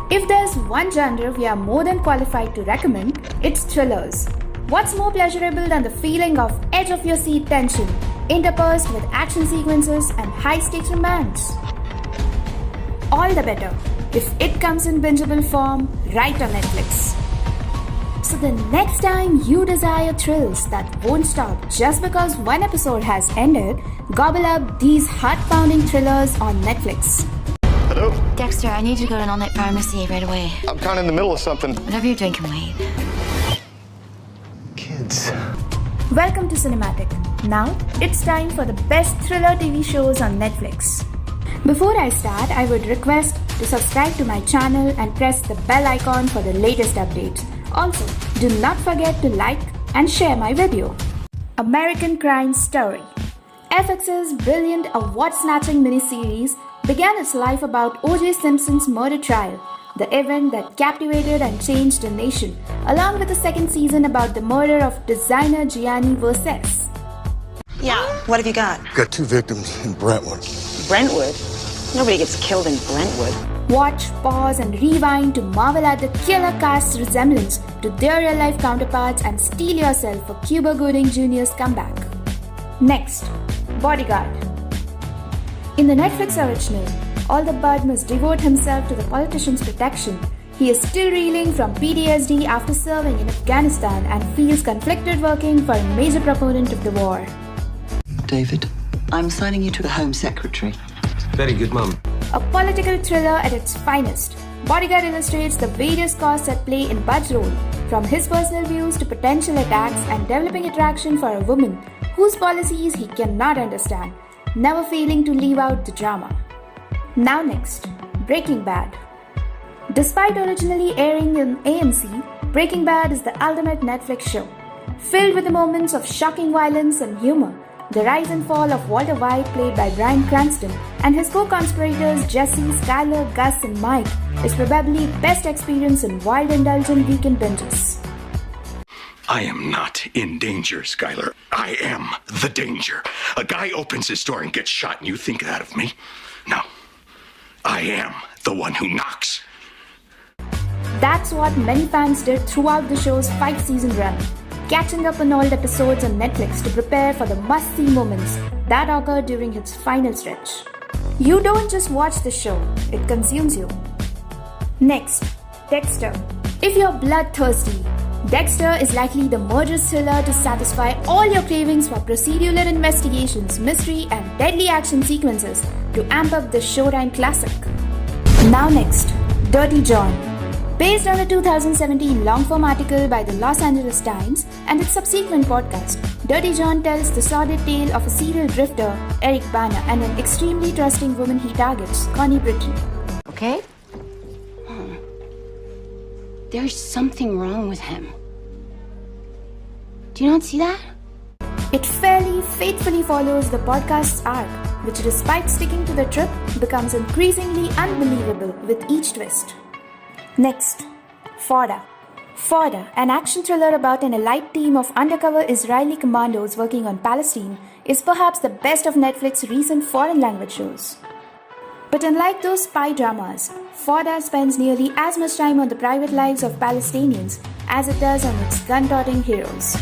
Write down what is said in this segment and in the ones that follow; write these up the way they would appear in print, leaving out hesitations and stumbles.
If there's one genre we are more than qualified to recommend, it's thrillers. What's more pleasurable than the feeling of edge-of-your-seat tension, interspersed with action sequences and high-stakes romance? All the better if it comes in bingeable form right on Netflix. So the next time you desire thrills that won't stop just because one episode has ended, gobble up these heart-pounding thrillers on Netflix. Hello? Dexter, I need you to go to an all-night pharmacy right away. I'm kind of in the middle of something. Whatever you're doing can wait. Kids. Welcome to Cinematic. Now, it's time for the best thriller TV shows on Netflix. Before I start, I would request to subscribe to my channel and press the bell icon for the latest updates. Also, do not forget to like and share my video. American Crime Story. FX's brilliant award-snatching miniseries began its life about O.J. Simpson's murder trial, the event that captivated and changed a nation, along with the second season about the murder of designer Gianni Versace. Yeah, what have you got? Got 2 victims in Brentwood. Brentwood? Nobody gets killed in Brentwood. Watch, pause, and rewind to marvel at the killer cast's resemblance to their real-life counterparts and steel yourself for Cuba Gooding Jr.'s comeback. Next, Bodyguard. In the Netflix original, although Bud must devote himself to the politician's protection, he is still reeling from PTSD after serving in Afghanistan and feels conflicted working for a major proponent of the war. David, I'm assigning you to the Home Secretary. Very good, Mum. A political thriller at its finest, Bodyguard illustrates the various costs at play in Bud's role, from his personal views to potential attacks and developing attraction for a woman whose policies he cannot understand, never failing to leave out the drama. Now next, Breaking Bad. Despite originally airing in AMC, Breaking Bad is the ultimate Netflix show. Filled with the moments of shocking violence and humor, the rise and fall of Walter White, played by Bryan Cranston, and his co-conspirators Jesse, Skyler, Gus, and Mike is probably best experience in wild, indulgent weekend binges. I am not in danger, Skyler. I am the danger. A guy opens his door and gets shot, and you think that of me? No. I am the one who knocks. That's what many fans did throughout the show's 5-season run, catching up on old episodes on Netflix to prepare for the must-see moments that occur during its final stretch. You don't just watch the show, it consumes you. Next, Dexter. If you're bloodthirsty, Dexter is likely the murderous thriller to satisfy all your cravings for procedural investigations, mystery, and deadly action sequences to amp up the Showtime classic. Now next, Dirty John. Based on a 2017 long-form article by the Los Angeles Times and its subsequent podcast, Dirty John tells the sordid tale of a serial drifter, Eric Bana, and an extremely trusting woman he targets, Connie Britton. Okay? There's something wrong with him. Do you not see that? It fairly faithfully follows the podcast's arc, which despite sticking to the trip, becomes increasingly unbelievable with each twist. Next, Fodder. Fodder, an action thriller about an elite team of undercover Israeli commandos working on Palestine, is perhaps the best of Netflix's recent foreign language shows. But unlike those spy dramas, Fodder spends nearly as much time on the private lives of Palestinians as it does on its gun-toting heroes.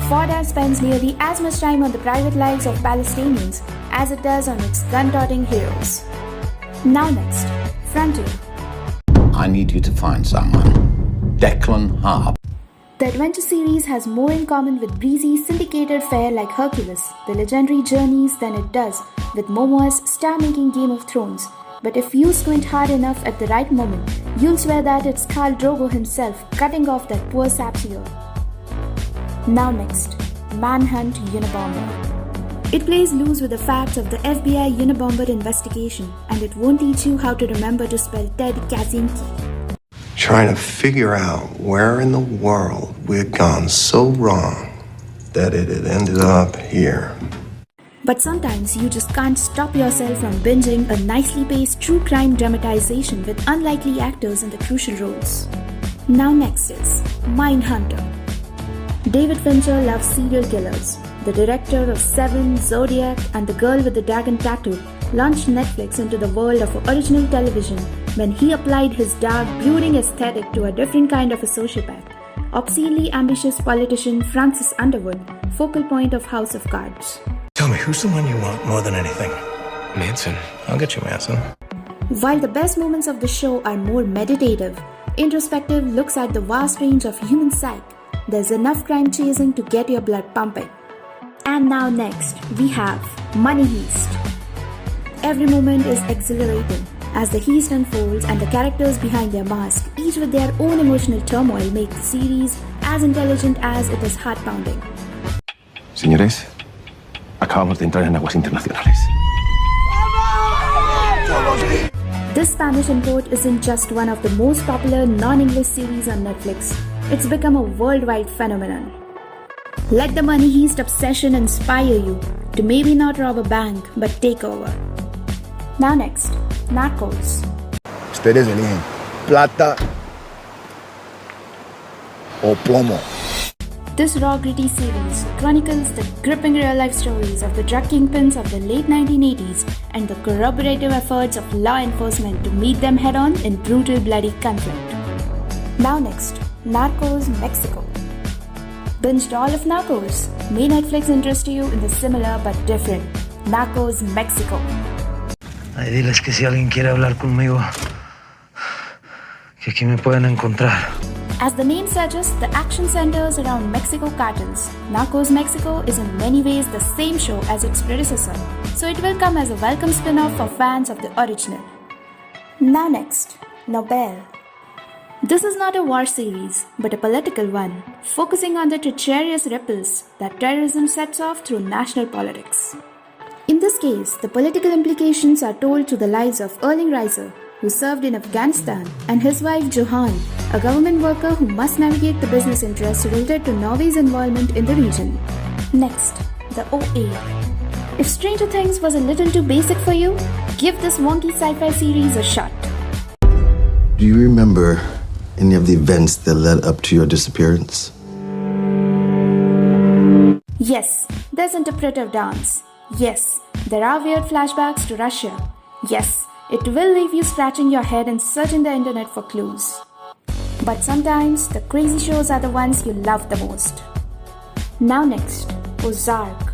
Fodder spends nearly as much time on the private lives of Palestinians as it does on its gun-toting heroes. Now next, Frontier. I need you to find someone. Declan Harp. The adventure series has more in common with breezy, syndicated fare like Hercules, The Legendary Journeys, than it does with Momoa's star-making Game of Thrones. But if you squint hard enough at the right moment, you'll swear that it's Khal Drogo himself cutting off that poor sap's ear. Now next, Manhunt Unabomber. It plays loose with the facts of the FBI Unabomber investigation, and it won't teach you how to remember to spell Ted Kaczynski. Trying to figure out where in the world we had gone so wrong that it had ended up here. But sometimes you just can't stop yourself from binging a nicely paced true crime dramatization with unlikely actors in the crucial roles. Now next is Mindhunter. David Fincher loves serial killers. The director of Seven, Zodiac, and The Girl with the Dragon Tattoo launched Netflix into the world of original television when he applied his dark, brooding aesthetic to a different kind of a sociopath, obscenely ambitious politician Francis Underwood, focal point of House of Cards. Tell me, who's the one you want more than anything? Manson. I'll get you Manson. While the best moments of the show are more meditative, introspective looks at the vast range of human psyche, there's enough crime chasing to get your blood pumping. And now next, we have Money Heist. Every moment is exhilarating as the heist unfolds and the characters behind their mask, each with their own emotional turmoil, make the series as intelligent as it is heart-pounding. Señores, acabamos de entrar en aguas internacionales. This Spanish import isn't just one of the most popular non-English series on Netflix. It's become a worldwide phenomenon. Let the money heist obsession inspire you to maybe not rob a bank, but take over. Now next, Narcos. Ustedes eligen plata o plomo. This raw gritty series chronicles the gripping real-life stories of the drug kingpins of the late 1980s and the corroborative efforts of law enforcement to meet them head-on in brutal bloody conflict. Now next, Narcos Mexico. Binged all of Narcos? May Netflix interest you in the similar but different Narcos Mexico. Ay, diles que si alguien quiere hablar conmigo, que aquí me pueden encontrar. As the name suggests, the action centers around Mexico cartels. Narcos Mexico is in many ways the same show as its predecessor, so it will come as a welcome spin-off for fans of the original. Now next, Nobel. This is not a war series, but a political one, focusing on the treacherous ripples that terrorism sets off through national politics. In this case, the political implications are told through the lives of Erling Reiser, who served in Afghanistan, and his wife Johan, a government worker who must navigate the business interests related to Norway's involvement in the region. Next, the OA. If Stranger Things was a little too basic for you, give this wonky sci-fi series a shot. Do you remember any of the events that led up to your disappearance? Yes, there's interpretive dance. Yes, there are weird flashbacks to Russia. Yes, it will leave you scratching your head and searching the internet for clues. But sometimes, the crazy shows are the ones you love the most. Now next, Ozark.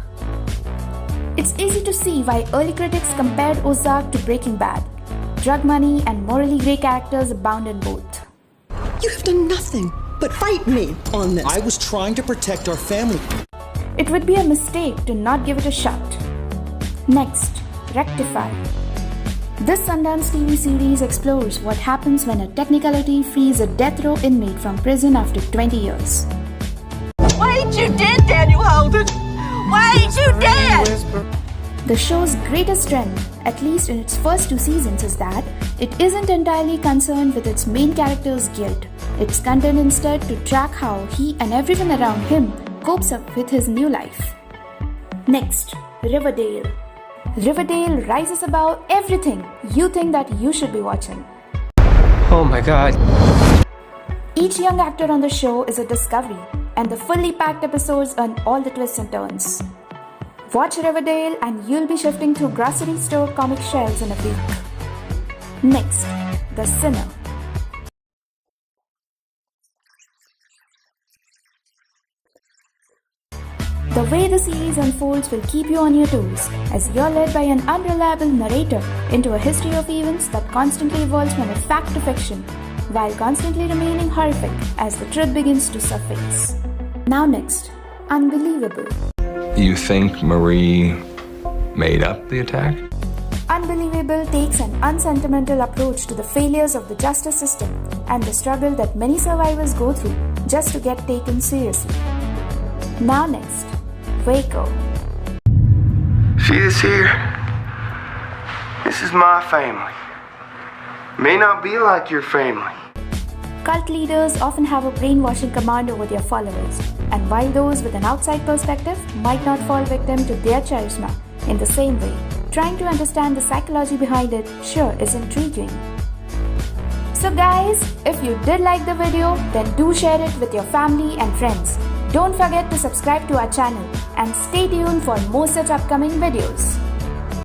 It's easy to see why early critics compared Ozark to Breaking Bad. Drug money and morally grey characters abound in both. You have done nothing but fight me on this. I was trying to protect our family. It would be a mistake to not give it a shot. Next, Rectify. This Sundance TV series explores what happens when a technicality frees a death row inmate from prison after 20 years. Why did you did, Daniel Holden? Why did you did? The show's greatest strength, at least in its first 2 seasons, is that it isn't entirely concerned with its main character's guilt. It's content instead to track how he and everyone around him copes up with his new life. Next, Riverdale. Riverdale rises above everything you think that you should be watching. Oh my god. Each young actor on the show is a discovery, and the fully packed episodes earn all the twists and turns. Watch Riverdale and you'll be shifting through grocery store comic shelves in a week. Next, The Sinner. The way the series unfolds will keep you on your toes as you're led by an unreliable narrator into a history of events that constantly evolves from a fact to fiction, while constantly remaining horrific as the truth begins to surface. Now next, Unbelievable. You think Marie made up the attack? Unbelievable takes an unsentimental approach to the failures of the justice system and the struggle that many survivors go through just to get taken seriously. Now next, Waco. See this here? This is my family. May not be like your family. Cult leaders often have a brainwashing command over their followers, and while those with an outside perspective might not fall victim to their charisma in the same way, trying to understand the psychology behind it sure is intriguing. So guys, if you did like the video, then do share it with your family and friends. Don't forget to subscribe to our channel and stay tuned for more such upcoming videos.